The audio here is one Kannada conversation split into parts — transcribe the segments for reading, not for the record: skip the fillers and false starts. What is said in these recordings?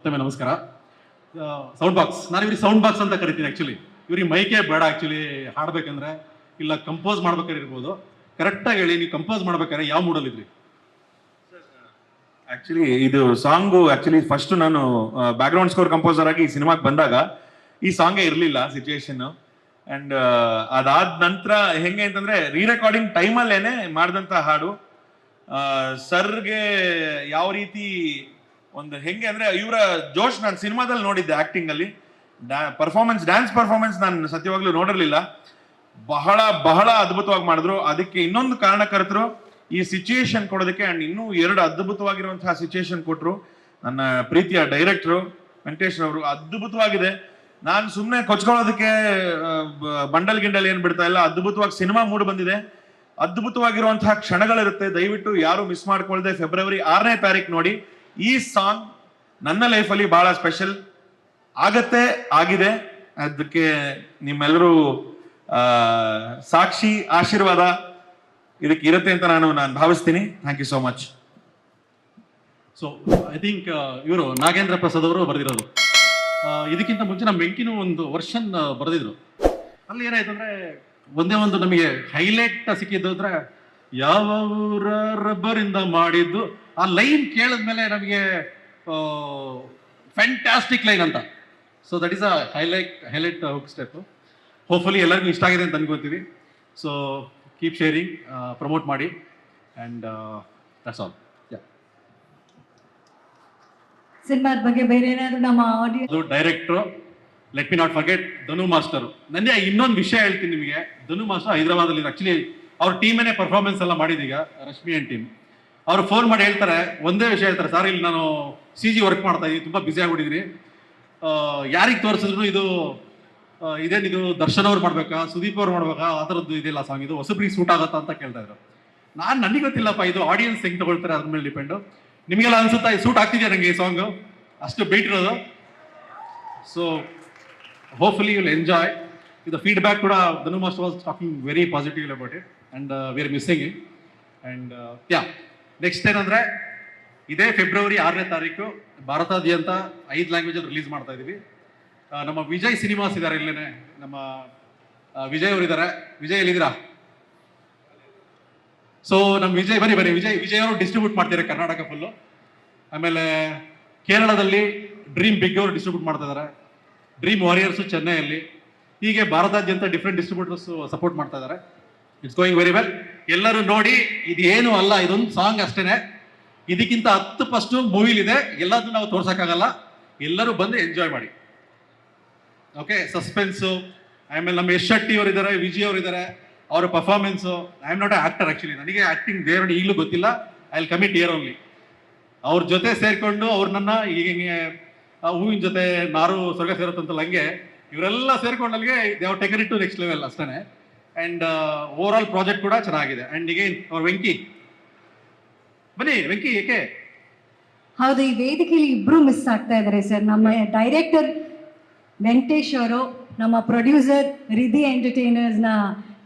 ಮತ್ತೊಮ್ಮೆ ನಮಸ್ಕಾರ. ಸೌಂಡ್ ಬಾಕ್ಸ್, ನಾನು ಇವ್ರಿಗೆ ಸೌಂಡ್ ಬಾಕ್ಸ್ ಅಂತ ಕರಿತೀನಿ. ಆ್ಯಕ್ಚುಲಿ ಇವ್ರಿಗೆ ಮೈಕೇ ಬೇಡ ಆ್ಯಕ್ಚುಲಿ ಹಾಡ್ಬೇಕಂದ್ರೆ, ಇಲ್ಲ ಕಂಪೋಸ್ ಮಾಡ್ಬೇಕಾದ್ರೆ ಇರ್ಬೋದು. ಕರೆಕ್ಟಾಗಿ ಹೇಳಿ, ನೀವು ಕಂಪೋಸ್ ಮಾಡ್ಬೇಕಾದ್ರೆ ಯಾವ ಮೂಡಲ್ಲಿ ಇದ್ರಿ? ಆಕ್ಚುಲಿ ಇದು ಸಾಂಗು ಆಕ್ಚುಲಿ ಫಸ್ಟ್ ನಾನು ಬ್ಯಾಕ್ ಗ್ರೌಂಡ್ ಸ್ಕೋರ್ ಕಂಪೋಸರ್ ಆಗಿ ಈ ಸಿನಿಮಾಗೆ ಬಂದಾಗ ಈ ಸಾಂಗೇ ಇರಲಿಲ್ಲ ಸಿಚುಯೇಷನ್. ಅಂಡ್ ಅದಾದ ನಂತರ ಹೆಂಗೆ ಅಂತಂದ್ರೆ ರೀ ರೆಕಾರ್ಡಿಂಗ್ ಟೈಮಲ್ಲೇನೆ ಮಾಡಿದಂಥ ಹಾಡು. ಸರ್ಗೆ ಯಾವ ರೀತಿ ಒಂದು ಹೆಂಗೆ ಅಂದ್ರೆ ಇವರ ಜೋಶ್ ನಾನು ಸಿನಿಮಾದಲ್ಲಿ ನೋಡಿದ್ದೆ. ಆಕ್ಟಿಂಗ್ ಅಲ್ಲಿ ಡ್ಯಾನ್ಸ್ ಪರ್ಫಾರ್ಮೆನ್ಸ್ ನಾನು ಸತ್ಯವಾಗ್ಲೂ ನೋಡಿರ್ಲಿಲ್ಲ. ಬಹಳ ಬಹಳ ಅದ್ಭುತವಾಗಿ ಮಾಡಿದ್ರು. ಅದಕ್ಕೆ ಇನ್ನೊಂದು ಕಾರಣಕರ್ತರು ಈ ಸಿಚುಯೇಷನ್ ಕೊಡೋದಕ್ಕೆ. ಅಂಡ್ ಇನ್ನೂ 2 ಅದ್ಭುತವಾಗಿರುವಂತಹ ಸಿಚುಯೇಷನ್ ಕೊಟ್ರು ನನ್ನ ಪ್ರೀತಿಯ ಡೈರೆಕ್ಟ್ರು ವೆಂಕಟೇಶ್ ಅವರು. ಅದ್ಭುತವಾಗಿದೆ. ನಾನು ಸುಮ್ಮನೆ ಕೊಚ್ಕೊಳ್ಳೋದಕ್ಕೆ ಬಂಡಲ್ ಗಿಂಡಲ್ ಏನ್ ಬಿಡ್ತಾ ಇಲ್ಲ. ಅದ್ಭುತವಾಗಿ ಸಿನಿಮಾ ಮೂಡ್ ಬಂದಿದೆ. ಅದ್ಭುತವಾಗಿರುವಂತಹ ಕ್ಷಣಗಳಿರುತ್ತೆ. ದಯವಿಟ್ಟು ಯಾರು ಮಿಸ್ ಮಾಡ್ಕೊಳ್ದೆ ಫೆಬ್ರವರಿ 6ನೇ ತಾರೀಕು ನೋಡಿ. ಈ ಸಾಂಗ್ ನನ್ನ ಲೈಫಲ್ಲಿ ಬಹಳ ಸ್ಪೆಷಲ್ ಆಗತ್ತೆ, ಆಗಿದೆ. ಅದಕ್ಕೆ ನಿಮ್ಮೆಲ್ಲರೂ ಸಾಕ್ಷಿ, ಆಶೀರ್ವಾದ ಇದಕ್ಕೆ ಇರುತ್ತೆ ಅಂತ ನಾನು ಭಾವಿಸ್ತೀನಿ. Thank you so much. So I think ಇವರು ನಾಗೇಂದ್ರ ಪ್ರಸಾದ್ ಅವರು ಬರೆದಿರೋದು. ಇದಕ್ಕಿಂತ ಮುಂಚೆ ನಮ್ಮ ವೆಂಕಿನೂ ಒಂದು ವರ್ಷನ್ ಬರೆದಿದ್ರು. ಅಲ್ಲಿ ಏನಾಯ್ತು ಅಂದ್ರೆ, ಒಂದೇ ಒಂದು ನಮಗೆ ಹೈಲೈಟ್ ಸಿಕ್ಕಿದ್ದು ಅಂದ್ರೆ, ಯಾವ ಊರ ರಬ್ಬರಿಂದ ಮಾಡಿದ್ದು. ಆ ಲೈನ್ ಕೇಳಿದ್ಮೇಲೆ ನಮಗೆ ಫ್ಯಾಂಟಾಸ್ಟಿಕ್ ಲೈನ್ ಅಂತ. So that is a highlight hook step. Hopefully ಎಲ್ಲರಿಗೂ ಇಷ್ಟ ಆಗಿದೆ ಅಂತ ಅನ್ಕೋತೀವಿ. ಸೊ ಕೀಪ್ ಶೇರಿಂಗ್, ಪ್ರಮೋಟ್ ಮಾಡಿ, ಆ್ಯಂಡ್ ದಟ್ಸ್ ಆಲ್. ಸಿನಿಮಾದ ಬಗ್ಗೆ ಬೇರೆ ಏನಾದ್ರು ನಮ್ಮ ಆಡಿಯನ್ಸ್. ಅದು director, let me not forget Dhanu master. ನನಗೆ ಇನ್ನೊಂದು ವಿಷಯ ಹೇಳ್ತೀನಿ ನಿಮಗೆ. ಧನು ಮಾಸ್ಟರ್ ಹೈದರಾಬಾದಲ್ಲಿ ಆಕ್ಚುಲಿ ಅವ್ರ ಟೀಮೇನೆ ಪರ್ಫಾರ್ಮೆನ್ಸ್ ಎಲ್ಲ ಮಾಡಿದೀಗ, ರಶ್ಮಿ ಅಂಡ್ ಟೀಮ್. ಅವ್ರು ಫೋನ್ ಮಾಡಿ ಹೇಳ್ತಾರೆ, ಒಂದೇ ವಿಷಯ ಹೇಳ್ತಾರೆ, ಸರ್ ಇಲ್ಲಿ ನಾನು CG ವರ್ಕ್ ಮಾಡ್ತಾ ಇದ್ದೀನಿ, ತುಂಬ ಬ್ಯುಸಿ ಆಗ್ಬಿಟ್ಟಿದ್ದೀನಿ. ಯಾರಿಗೆ ತೋರಿಸಿದ್ರು ಇದೇನಿದು ದರ್ಶನ್ ಅವ್ರು ಮಾಡ್ಬೇಕಾ, ಸುದೀಪ್ ಅವ್ರು ಮಾಡ್ಬೇಕಾ, ಆ ಥರದ್ದು ಇದೆಲ್ಲ ಸಾಂಗ್, ಇದು ಹೊಸಬ್ರಿಗೆ ಸೂಟ್ ಆಗತ್ತಾ ಅಂತ ಕೇಳ್ತಾ ಇದ್ರು. ನನಗೆ ಗೊತ್ತಿಲ್ಲಪ್ಪ, ಇದು ಆಡಿಯನ್ಸ್ ಹೆಂಗೆ ತಗೊಳ್ತಾರೆ ಅದ್ರ ಮೇಲೆ ಡಿಪೆಂಡು. ನಿಮಗೆಲ್ಲ ಅನ್ಸುತ್ತಾ ಸೂಟ್ ಆಗ್ತಿದೆಯಾ ನನಗೆ ಈ ಸಾಂಗು? ಅಷ್ಟು ಬೀಟ್ ಇರೋದು. So hopefully you will enjoy. ಇದು ಫೀಡ್ಬ್ಯಾಕ್ ಕೂಡ Dhanu master was talking very positive about it, and we are missing it. And next ಏನಂದರೆ, ಇದೇ ಫೆಬ್ರವರಿ 6ನೇ ತಾರೀಕು ಭಾರತಾದ್ಯಂತ 5 ಲ್ಯಾಂಗ್ವೇಜಲ್ಲಿ ರಿಲೀಸ್ ಮಾಡ್ತಾ ಇದ್ದೀವಿ. ನಮ್ಮ ವಿಜಯ್ ಸಿನಿಮಾಸ್ ಇದ್ದಾರೆ, ಇಲ್ಲೇನೆ ನಮ್ಮ ವಿಜಯ್ ಅವರು ಇದ್ದಾರೆ. ವಿಜಯ್ ಎಲ್ಲಿದ್ದೀರಾ? ಸೊ ನಮ್ಮ ವಿಜಯ್ ಬನ್ನಿ. ವಿಜಯ್ ಅವರು ಡಿಸ್ಟ್ರಿಬ್ಯೂಟ್ ಮಾಡ್ತಾರೆ ಕರ್ನಾಟಕ ಫುಲ್ಲು. ಆಮೇಲೆ ಕೇರಳದಲ್ಲಿ ಡ್ರೀಮ್ ಬಿಗ್ ಅವರು ಡಿಸ್ಟ್ರಿಬ್ಯೂಟ್ ಮಾಡ್ತಾ ಇದ್ದಾರೆ. ಡ್ರೀಮ್ ವಾರಿಯರ್ಸು ಚೆನ್ನೈಯಲ್ಲಿ. ಹೀಗೆ ಭಾರತಾದ್ಯಂತ ಡಿಫ್ರೆಂಟ್ ಡಿಸ್ಟ್ರಿಬ್ಯೂಟರ್ಸ್ ಸಪೋರ್ಟ್ ಮಾಡ್ತಾ ಇದ್ದಾರೆ. It's going very well. ಎಲ್ಲರೂ ನೋಡಿ, ಇದು ಏನು ಅಲ್ಲ, ಇದೊಂದು ಸಾಂಗ್ ಅಷ್ಟೇನೆ. ಇದಕ್ಕಿಂತ 10% ಮೂವಿಲಿದೆ. ಎಲ್ಲದನ್ನು ನಾವು ತೋರ್ಸೋಕ್ಕಾಗಲ್ಲ. ಎಲ್ಲರೂ ಬಂದು ಎಂಜಾಯ್ ಮಾಡಿ. Okay, suspense. ಆಮೇಲೆ ನಮ್ಮ ಯಶ್ ಶೆಟ್ಟಿ ಅವರು ಇದ್ದಾರೆ, ವಿಜಯ್ ಅವರು ಇದ್ದಾರೆ. ಅವರ performance, I am not a actor actually. ನನಗೆ ಆ್ಯಕ್ಟಿಂಗ್ ದೇವರನ್ನು ಈಗಲೂ ಗೊತ್ತಿಲ್ಲ. I will commit year only. ಅವ್ರ ಜೊತೆ ಸೇರಿಕೊಂಡು ಅವ್ರು ನನ್ನ ಹೀಗೆ ಹೂವಿನ ಜೊತೆ ನಾರು ಸ್ವರ್ಗ ಸೇರುತ್ತಂತಲ್ಲ, ಹಂಗೆ ಇವರೆಲ್ಲ ಸೇರ್ಕೊಂಡು ಅಲ್ಲಿಗೆ they have taken it to next level ಅಷ್ಟೇ. ಆ್ಯಂಡ್ ಓವರ್ ಆಲ್ ಪ್ರಾಜೆಕ್ಟ್ ಕೂಡ ಚೆನ್ನಾಗಿದೆ. ಆ್ಯಂಡ್ ಈಗ ಅವ್ರ ವೆಂಕಿ, ಬನ್ನಿ ವೆಂಕಿ. ಏಕೆ? ಹೌದು, ಈ ವೇದಿಕೆಯಲ್ಲಿ ಇಬ್ರು ಮಿಸ್ ಆಗ್ತಾ ಇದ್ದಾರೆ ಸರ್. ನಮ್ಮ ಡೈರೆಕ್ಟರ್ ವೆಂಕಟೇಶ್ ಅವರು, ನಮ್ಮ ಪ್ರೊಡ್ಯೂಸರ್ ರಿಧಿ ಎಂಟರ್ಟೈನರ್ಸ್ನ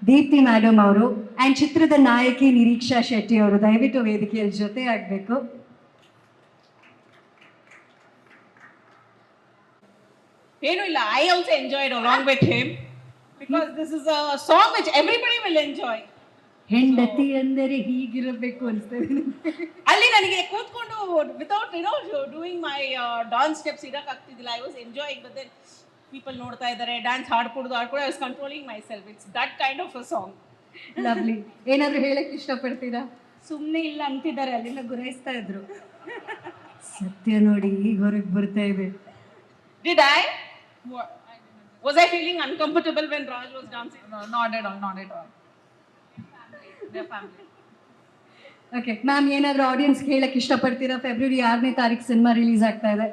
ದೀಪ್ತಿ ಮೇಡಮ್ ಅವರು, ಆ್ಯಂಡ್ ಚಿತ್ರದ ನಾಯಕಿ ನಿರೀಕ್ಷಾ ಶೆಟ್ಟಿ ಅವರು ದಯವಿಟ್ಟು ವೇದಿಕೆಯಲ್ಲಿ ಜೊತೆ ಆಗಬೇಕು. ಏನು ಇಲ್ಲ, I also enjoyed along with him because this is a song which everybody will enjoy. ಹೆಂಡತಿ ಅಂದರೆ ಹೀಗಿರಬೇಕು ಅನ್ಸ್ತದೆ. ಅಲ್ಲಿ ನನಗೆ ಕೂತ್ಕೊಂಡು without doing my dance steps ಇರಕ್ಕಾಗ್ತಿದ್ದಿಲ್ಲ. I was enjoying, but then people ನೋಡ್ತಾ ಇದ್ದಾರೆ, ಡ್ಯಾನ್ಸ್ ಹಾಡ್ಕೊಡೋದು I was controlling myself. It's that kind of a song. Lovely. ಏನಾದರೂ ಹೇಳಕ್ಕೆ ಇಷ್ಟಪಡ್ತೀರಾ? ಸುಮ್ಮನೆ ಇಲ್ಲ ಅಂತಿದ್ದಾರೆ, ಅಲ್ಲಿಂದ ಗುರಾಯಿಸ್ತಾ ಇದ್ರು. ಸತ್ಯ ನೋಡಿ ಈಗ ಹೊರಗೆ ಬರ್ತಾ ಇದೆ. Did I? Was I feeling uncomfortable when Raj was dancing? No, not at all. Their family. Okay ma'am, ಏನಾದರೂ ಆಡಿಯನ್ಸ್ ಹೇಳಕ್ಕೆ ಇಷ್ಟಪಡ್ತೀರಾ? ಫೆಬ್ರವರಿ 6ನೇ ತಾರೀಕು ಸಿನಿಮಾ ರಿಲೀಸ್ ಆಗ್ತಾ ಇದೆ.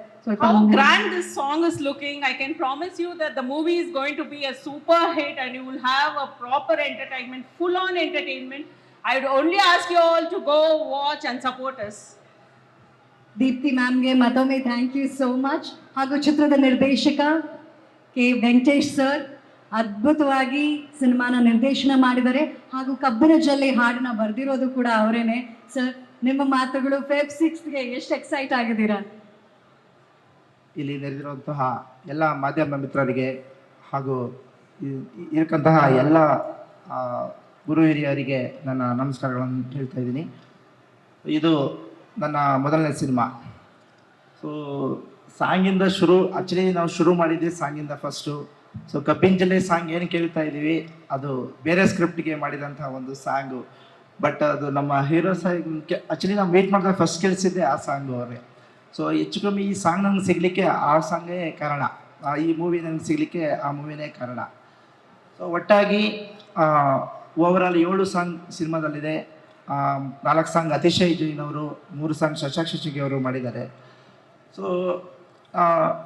How grand this song is looking. I can promise you that the movie is going to be a super hit and you will have a proper entertainment, full on entertainment. I would only ask you all to go watch and support us. Deepti ಮ್ಯಾಮ್ಗೆ ಮತ್ತೊಮ್ಮೆ ಥ್ಯಾಂಕ್ ಯು ಸೋ ಮಚ್. ಹಾಗೂ ಚಿತ್ರದ ನಿರ್ದೇಶಕ ಕೆ ವೆಂಕಟೇಶ್ ಸರ್ ಅದ್ಭುತವಾಗಿ ಸಿನಿಮಾನ ನಿರ್ದೇಶನ ಮಾಡಿದ್ದಾರೆ. ಹಾಗೂ ಕಬ್ಬಿನ ಜಲ್ಲೆ ಹಾಡನ್ನ ಬರೆದಿರೋದು ಕೂಡ ಅವರೇನೆ. ಸರ್, ನಿಮ್ಮ ಮಾತುಗಳು. ಫೆಬ್ 6ಗೆ ಎಷ್ಟು ಎಕ್ಸೈಟ್ ಆಗಿದ್ದೀರಾ? ಇಲ್ಲಿ ನೆರೆದಿರುವಂತಹ ಎಲ್ಲ ಮಾಧ್ಯಮ ಮಿತ್ರರಿಗೆ ಹಾಗೂ ಇರಕ್ಕಂತಹ ಎಲ್ಲ ಗುರು ಹಿರಿಯರಿಗೆ ನನ್ನ ನಮಸ್ಕಾರಗಳನ್ನು ಹೇಳ್ತಾ ಇದ್ದೀನಿ. ಇದು ನನ್ನ ಮೊದಲನೇ ಸಿನಿಮಾ. ಸೊ ಸಾಂಗಿಂದ ಆ್ಯಕ್ಚುಲಿ ನಾವು ಶುರು ಮಾಡಿದ್ದೆ ಸಾಂಗಿಂದ ಫಸ್ಟು. ಸೊ ಕಬ್ಬಿನ ಜಲ್ಲೆ ಸಾಂಗ್ ಏನು ಕೇಳ್ತಾ ಇದ್ದೀವಿ ಅದು ಬೇರೆ ಸ್ಕ್ರಿಪ್ಟ್ಗೆ ಮಾಡಿದಂಥ ಒಂದು ಸಾಂಗು. ಬಟ್ ಅದು ನಮ್ಮ ಹೀರೋ ಸಾಂಗ್ ಆ್ಯಕ್ಚುಲಿ ನಾವು ವೇಟ್ ಮಾಡಿದಾಗ ಫಸ್ಟ್ ಕೇಳಿಸಿದ್ದೆ ಆ ಸಾಂಗು ಅವ್ರಿಗೆ. ಸೊ ಹೆಚ್ಚು ಕಮ್ಮಿ ಈ ಸಾಂಗ್ ನಂಗೆ ಸಿಗಲಿಕ್ಕೆ ಆ ಸಾಂಗೇ ಕಾರಣ, ಈ ಮೂವಿ ನನಗೆ ಸಿಗಲಿಕ್ಕೆ ಆ ಮೂವಿನೇ ಕಾರಣ. ಸೊ ಒಟ್ಟಾಗಿ ಓವರಾಲ್ 7 ಸಾಂಗ್ ಸಿನಿಮಾದಲ್ಲಿದೆ. 4 ಸಾಂಗ್ ಅತಿಶಯ್ ಜೈನ್ ಅವರು, 3 ಸಾಂಗ್ ಶಶಾಂಕ್ ಶಶಿಗೆ ಅವರು ಮಾಡಿದ್ದಾರೆ. ಸೊ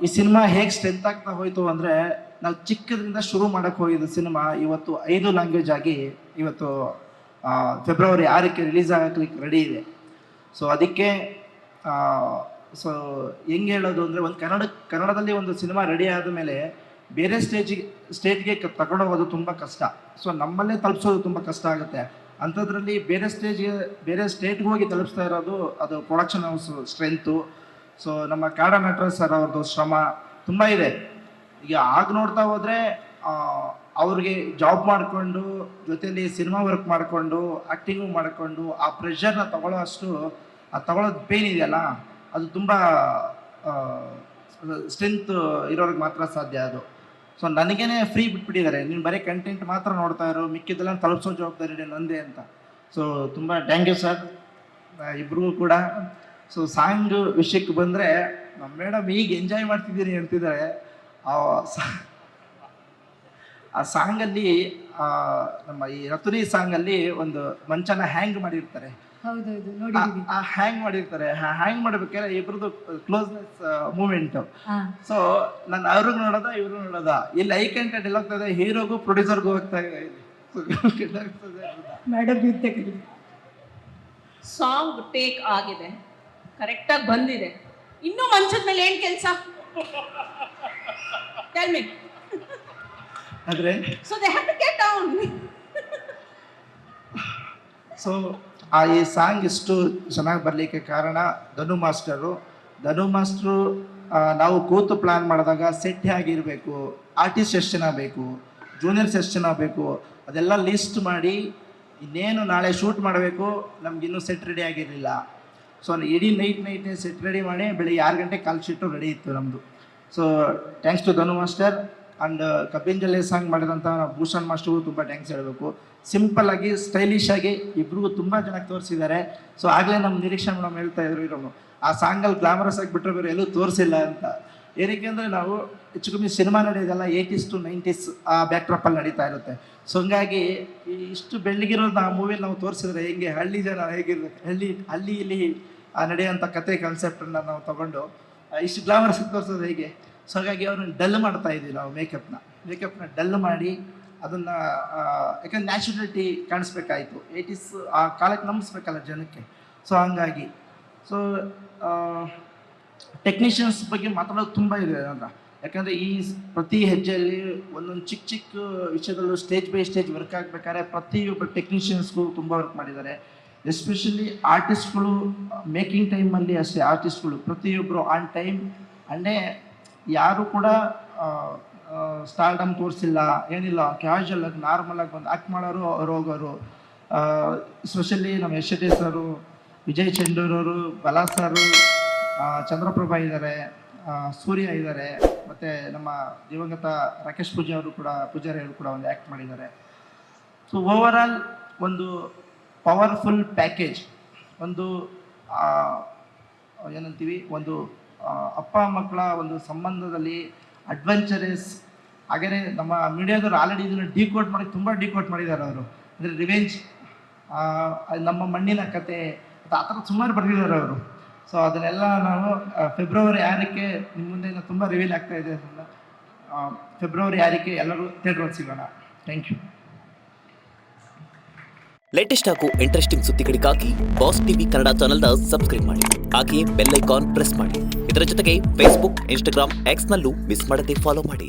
ಈ ಸಿನಿಮಾ ಹೇಗೆ ಸ್ಟ್ರೆಂತ್ ಆಗ್ತಾ ಹೋಯಿತು ಅಂದರೆ, ನಾವು ಚಿಕ್ಕದ್ರಿಂದ ಶುರು ಮಾಡೋಕ್ಕೆ ಹೋಗಿದ್ದು ಸಿನಿಮಾ ಇವತ್ತು 5 ಲ್ಯಾಂಗ್ವೇಜ್ ಆಗಿ ಇವತ್ತು ಫೆಬ್ರವರಿ 6ಕ್ಕೆ ರಿಲೀಸ್ ಆಗಲಿಕ್ಕೆ ರೆಡಿ ಇದೆ. ಸೊ ಅದಕ್ಕೆ ಸೊ ಹೆಂಗೆ ಹೇಳೋದು ಅಂದರೆ, ಒಂದು ಕನ್ನಡದಲ್ಲಿ ಒಂದು ಸಿನಿಮಾ ರೆಡಿ ಆದ ಮೇಲೆ ಬೇರೆ ಸ್ಟೇಟ್ಗೆ ತಗೊಂಡೋಗೋದು ತುಂಬ ಕಷ್ಟ. ಸೊ ನಮ್ಮಲ್ಲೇ ತಲುಪಿಸೋದು ತುಂಬ ಕಷ್ಟ ಆಗುತ್ತೆ. ಅಂಥದ್ರಲ್ಲಿ ಬೇರೆ ಸ್ಟೇಟ್ಗೆ ಹೋಗಿ ತಲುಪಿಸ್ತಾ ಇರೋದು ಅದು ಪ್ರೊಡಕ್ಷನ್ ಹೌಸ್ ಸ್ಟ್ರೆಂತು. ಸೊ ನಮ್ಮ ಕಾಡ ನಟರಾಜ್ ಸರ್ ಅವ್ರದ್ದು ಶ್ರಮ ತುಂಬ ಇದೆ. ಈಗ ಆಗ ನೋಡ್ತಾ ಹೋದರೆ ಅವ್ರಿಗೆ ಜಾಬ್ ಮಾಡಿಕೊಂಡು ಜೊತೆಯಲ್ಲಿ ಸಿನಿಮಾ ವರ್ಕ್ ಮಾಡಿಕೊಂಡು ಆ್ಯಕ್ಟಿಂಗು ಮಾಡಿಕೊಂಡು ಆ ಪ್ರೆಷರ್ನ ತಗೊಳ್ಳೋದು ಪೇನ್ ಇದೆಯಲ್ಲ, ಅದು ತುಂಬ ಸ್ಟ್ರೆಂತ್ ಇರೋರಿಗೆ ಮಾತ್ರ ಸಾಧ್ಯ ಅದು. ಸೊ ನನಗೇನೆ ಫ್ರೀ ಬಿಟ್ಬಿಟ್ಟಿದ್ದಾರೆ, ನೀನು ಬರೀ ಕಂಟೆಂಟ್ ಮಾತ್ರ ನೋಡ್ತಾ ಇರೋ, ಮಿಕ್ಕಿದ್ದೆಲ್ಲ ತಲುಪಿಸೋ ಜವಾಬ್ದಾರಿ ನಂದೇ ಅಂತ. ಸೊ ತುಂಬ ಥ್ಯಾಂಕ್ ಯು ಸರ್ ಇಬ್ರಿಗೂ ಕೂಡ. ಸೊ ಸಾಂಗ್ ವಿಷಯಕ್ಕೆ ಬಂದರೆ, ನಮ್ಮ ಮೇಡಮ್ ಈಗ ಎಂಜಾಯ್ ಮಾಡ್ತಿದ್ದೀನಿ ಅಂತಿದ್ದಾರೆ. ಆ ಸಾಂಗಲ್ಲಿ ನಮ್ಮ ಈ ರತುನಿ ಸಾಂಗಲ್ಲಿ ಒಂದು ಮಂಚನ ಹ್ಯಾಂಗ್ ಮಾಡಿರ್ತಾರೆ. ಹೌದೌದು, ನೋಡಿದ್ದೀವಿ. ಆ ಹ್ಯಾಂಗ್ ಮಾಡಿರ್ತಾರೆ. ಹ್ಯಾಂಗ್ ಮಾಡ್ಬೇಕಾದ್ರೆ ಇಬ್ರದ್ದು ಕ್ಲೋಸ್ನೆಸ್ ಮೂಮೆಂಟ್. ಸೊ ನಾನು ಅವ್ರಿಗೆ ನೋಡೋದ ಇವ್ರು ನೋಡೋದ, ಇಲ್ಲಿ ಐ ಕಂಟೆಂಟ್ ಎಲ್ಲ ಹೋಗ್ತಾ ಇದೆ, ಹೀರೋಗೂ ಪ್ರೊಡ್ಯೂಸರ್ಗೂ ಹೋಗ್ತಾ ಇದೆ. ಮೇಡಮ್ ಸಾಂಗ್ ಟೇಕ್ ಆಗಿದೆ, ಕರೆಕ್ಟಾಗಿ ಬಂದಿದೆ. ಇನ್ನೂ ಮಂಚದ ಮೇಲೆ ಏನು ಕೆಲಸ? Tell me. ಆದರೆ so they have to get down. So ಈ ಸಾಂಗ್ ಇಷ್ಟು ಚೆನ್ನಾಗಿ ಬರಲಿಕ್ಕೆ ಕಾರಣ ಧನು ಮಾಸ್ಟರು. ನಾವು ಕೂತು ಪ್ಲ್ಯಾನ್ ಮಾಡಿದಾಗ ಸೆಟ್ ಹೇಗಿರಬೇಕು, ಆರ್ಟಿಸ್ಟ್ ಎಷ್ಟು ಜನ ಬೇಕು, ಜೂನಿಯರ್ಸ್ ಎಷ್ಟು ಜನ ಬೇಕು, ಅದೆಲ್ಲ ಲಿಸ್ಟ್ ಮಾಡಿ ಇನ್ನೇನು ನಾಳೆ ಶೂಟ್ ಮಾಡಬೇಕು, ನಮಗಿನ್ನೂ ಸೆಟ್ ರೆಡಿ ಆಗಿರಲಿಲ್ಲ. ಸೊ ಇಡೀ ನೈಟ್ನೇ ಸೆಟ್ ರೆಡಿ ಮಾಡಿ ಬೆಳಿಗ್ಗೆ 6 ಗಂಟೆಗೆ ಕಾಲ್ ಶೀಟು ರೆಡಿ ಇತ್ತು ನಮ್ಮದು. So thanks to Dhanu master. And Kabbina Jalle song ಮಾಡಿದಂಥ ಭೂಷಣ್ ಮಾಸ್ಟರ್ಗೂ ತುಂಬ ಥ್ಯಾಂಕ್ಸ್ ಹೇಳಬೇಕು. ಸಿಂಪಲ್ಲಾಗಿ ಸ್ಟೈಲಿಶ್ ಆಗಿ ಇಬ್ರಿಗೂ ತುಂಬ ಚೆನ್ನಾಗಿ ತೋರಿಸಿದ್ದಾರೆ. ಸೊ ಆಗಲೇ ನಮ್ಮ ನಿರೀಕ್ಷೆ ಮೇಡಮ್ ಹೇಳ್ತಾ ಇದ್ರು, ಇರೋನು ಆ ಸಾಂಗಲ್ಲಿ ಗ್ಲಾಮರಸ್ ಆಗಿ ಬಿಟ್ಟರೆ ಬೇರೆ ಎಲ್ಲೂ ತೋರಿಸಿಲ್ಲ ಅಂತ. ಏನಕ್ಕೆ ಅಂದರೆ ನಾವು ಹೆಚ್ಚು ಕಮ್ಮಿ ಸಿನಿಮಾ ನಡೆಯೋದೆಲ್ಲ 80s to 90s ಆ ಬ್ಯಾಕ್ಡ್ರಾಪಲ್ಲಿ ನಡೀತಾ ಇರುತ್ತೆ. ಸೊ ಹಂಗಾಗಿ ಇಷ್ಟು ಬೆಳ್ಳಗಿರೋದು ಆ ಮೂವಿಯಲ್ಲಿ ನಾವು ತೋರಿಸಿದ್ರೆ ಹೆಂಗೆ ಹಳ್ಳಿ ಜನ ಹೇಗಿರ್ಬೇಕು, ಹಳ್ಳಿಯಲ್ಲಿ ನಡೆಯೋಂಥ ಕತೆ ಕಾನ್ಸೆಪ್ಟನ್ನು ನಾವು ತೊಗೊಂಡು ಇಷ್ಟು ಗ್ಲಾಮರಸ್ ತೋರಿಸೋದು ಹೇಗೆ. ಸೊ ಹಾಗಾಗಿ ಅವ್ರನ್ನ ಡಲ್ ಮಾಡ್ತಾ ಇದ್ದೀವಿ ನಾವು, ಮೇಕಪ್ನ ಡಲ್ ಮಾಡಿ ಅದನ್ನು, ಯಾಕಂದ್ರೆ ನ್ಯಾಚುರಲಿಟಿ ಕಾಣಿಸ್ಬೇಕಾಯಿತು. 80s ಆ ಕಾಲಕ್ಕೆ ನಂಬಿಸ್ಬೇಕಲ್ಲ ಜನಕ್ಕೆ. ಸೊ ಹಂಗಾಗಿ ಸೊ ಟೆಕ್ನಿಷಿಯನ್ಸ್ ಬಗ್ಗೆ ಮಾತಾಡೋದು ತುಂಬ ಇದೆ ಅಂತ. ಯಾಕಂದರೆ ಈ ಪ್ರತಿ ಹೆಜ್ಜೆಯಲ್ಲಿ ಒಂದೊಂದು ಚಿಕ್ಕ ವಿಷಯದಲ್ಲೂ ಸ್ಟೇಜ್ ಬೈ ಸ್ಟೇಜ್ ವರ್ಕ್ ಆಗಬೇಕಾದ್ರೆ ಪ್ರತಿಯೊಬ್ಬ ಟೆಕ್ನಿಷಿಯನ್ಸ್ಗೂ ತುಂಬ ವರ್ಕ್ ಮಾಡಿದ್ದಾರೆ. ಎಸ್ಪೆಷಲಿ ಆರ್ಟಿಸ್ಟ್ಗಳು ಮೇಕಿಂಗ್ ಟೈಮಲ್ಲಿ ಅಷ್ಟೇ, ಆರ್ಟಿಸ್ಟ್ಗಳು ಪ್ರತಿಯೊಬ್ಬರು ಆನ್ ಟೈಮ್. ಅಂಡೇ ಯಾರು ಕೂಡ ಸ್ಟಾರ್ಡಮ್ ತೋರಿಸಿಲ್ಲ, ಏನಿಲ್ಲ, ಕ್ಯಾಶುವಲ್ ಆಗಿ ನಾರ್ಮಲ್ ಆಗಿ ಬಂದು ಆ್ಯಕ್ಟ್ ಮಾಡೋರು ಅವ್ರು ಹೋಗೋರು. ಎಸ್ಪೆಷಲಿ ನಮ್ಮ ಯಶ್ ಶೆಟ್ಟಿ ಸರು, ವಿಜಯ್ ಚಂಡೂರವರು, ಬಲಾ ಸರು, ಚಂದ್ರಪ್ರಭಾ ಇದ್ದಾರೆ, ಸೂರ್ಯ ಇದ್ದಾರೆ, ಮತ್ತು ನಮ್ಮ ದಿವಂಗತ ರಾಕೇಶ್ ಪೂಜಾರಿ ಅವರು ಕೂಡ ಒಂದು ಆ್ಯಕ್ಟ್ ಮಾಡಿದ್ದಾರೆ. ಸೊ ಓವರಾಲ್ ಒಂದು ಪವರ್ಫುಲ್ ಪ್ಯಾಕೇಜ್, ಒಂದು ಏನಂತೀವಿ, ಒಂದು ಅಪ್ಪ ಮಕ್ಕಳ ಒಂದು ಸಂಬಂಧದಲ್ಲಿ ಅಡ್ವೆಂಚರಸ್. ಹಾಗೆಯೇ ನಮ್ಮ ಮೀಡಿಯಾದವರು ಆಲ್ರೆಡಿ ಇದನ್ನು ತುಂಬ ಡಿಕೋಡ್ ಮಾಡಿದ್ದಾರೆ ಅವರು. ಅಂದರೆ ರಿವೆಂಜ್, ನಮ್ಮ ಮಣ್ಣಿನ ಕತೆ, ಆ ಥರ ಸುಮಾರು ಬರೆದಿದ್ದಾರೆ ಅವರು. ಸೊ ಅದನ್ನೆಲ್ಲ ನಾವು ಫೆಬ್ರವರಿ 6ಕ್ಕೆ ನಿಮ್ಮ ಮುಂದೆ ತುಂಬ ರಿವೀಲ್ ಆಗ್ತಾ ಇದೆ. ಫೆಬ್ರವರಿ 6ಕ್ಕೆ ಎಲ್ಲರೂ ಥಿಯೇಟ್ರಲ್ಲಿ ಸಿಗೋಣ. Thank you. ಲೇಟೆಸ್ಟ್ ಹಾಗೂ ಇಂಟ್ರೆಸ್ಟಿಂಗ್ ಸುದ್ದಿಗಳಿಗಾಗಿ ಬಾಸ್ ಟಿವಿ ಕನ್ನಡ ಚಾನೆಲ್ನ ಸಬ್ಸ್ಕ್ರೈಬ್ ಮಾಡಿ. ಹಾಗೆಯೇ ಬೆಲ್ ಐಕಾನ್ ಪ್ರೆಸ್ ಮಾಡಿ. ಇದರ ಜೊತೆಗೆ ಫೇಸ್ಬುಕ್, ಇನ್ಸ್ಟಾಗ್ರಾಮ್, ಎಕ್ಸ್ನಲ್ಲೂ ಮಿಸ್ ಮಾಡದೆ ಫಾಲೋ ಮಾಡಿ.